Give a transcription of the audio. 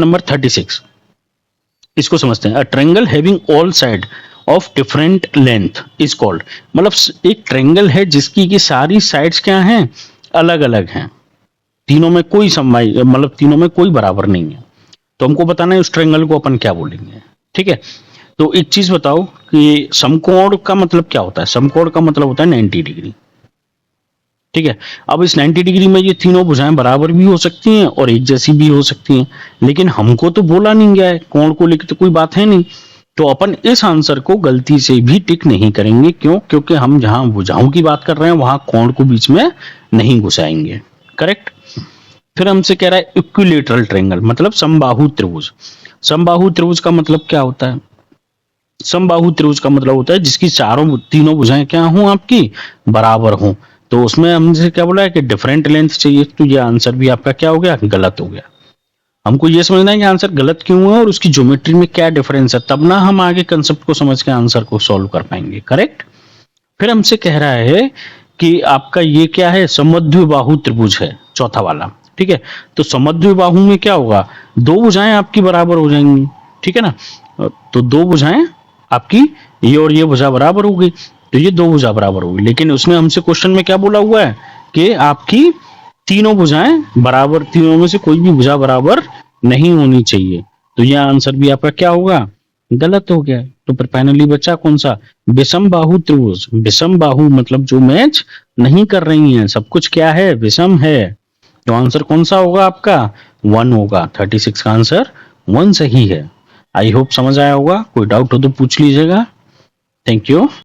Number 36 इसको समझते हैं। A triangle having all side of different length is called, मतलब एक ट्रायंगल है जिसकी की सारी साइड्स क्या हैं, अलग अलग हैं, तीनों में कोई समवाय मतलब तीनों में कोई बराबर नहीं है, तो हमको बताना है उस ट्रायंगल को अपन क्या बोलेंगे। ठीक है, तो एक चीज बताओ कि समकोण का मतलब क्या होता है। समकोण का मतलब होता है 90 डिग्री। ठीक है, अब इस 90 डिग्री में ये तीनों भुजाएं बराबर भी हो सकती हैं और एक जैसी भी हो सकती हैं, लेकिन हमको तो बोला नहीं गया है, कोण को लेकर तो कोई बात है नहीं, तो अपन इस आंसर को गलती से भी टिक नहीं करेंगे। क्यों? क्योंकि हम जहां भुजाओं की बात कर रहे हैं वहां कोण को बीच में नहीं घुसाएंगे। करेक्ट। फिर हमसे कह रहा है इक्विलेटरल ट्रायंगल, मतलब समबाहु त्रिभुज। समबाहु त्रिभुज का मतलब क्या होता है? समबाहु त्रिभुज का मतलब होता है जिसकी तीनों भुजाएं क्या हों, आपकी बराबर हों। तो उसमें हमसे क्या बोला है कि डिफरेंट लेंथ चाहिए, तो ये आंसर भी आपका क्या हो गया, गलत हो गया। हमको ये समझना है कि आंसर गलत क्यों है और उसकी ज्योमेट्री में क्या डिफरेंस है, तब ना हम आगे कंसेप्ट को समझ के आंसर को सॉल्व कर पाएंगे। करेक्ट। फिर हमसे कह रहा है कि आपका ये क्या है, समद्विबाहु त्रिभुज है, चौथा वाला। ठीक है, तो समद्विबाहु में क्या होगा, दो भुजाएं आपकी बराबर हो जाएंगी। ठीक है ना, तो दो भुजाएं आपकी, ये और ये भुजा बराबर हो गई, तो ये दो भुजा बराबर होगी। लेकिन उसमें हमसे क्वेश्चन में क्या बोला हुआ है कि आपकी तीनों भुजाएं बराबर, तीनों में से कोई भी भुजा बराबर नहीं होनी चाहिए, तो यह आंसर भी आपका क्या होगा, गलत हो गया। तो फिर फाइनली बचा कौन सा, विषम बाहु त्रिभुज। विषम बाहु मतलब जो मैच नहीं कर रही हैं, सब कुछ क्या है, विषम है। तो आंसर कौन सा होगा आपका, 1 होगा। 36 का आंसर 1 सही है। आई होप समझ आया होगा, कोई डाउट हो तो पूछ लीजिएगा। Thank you.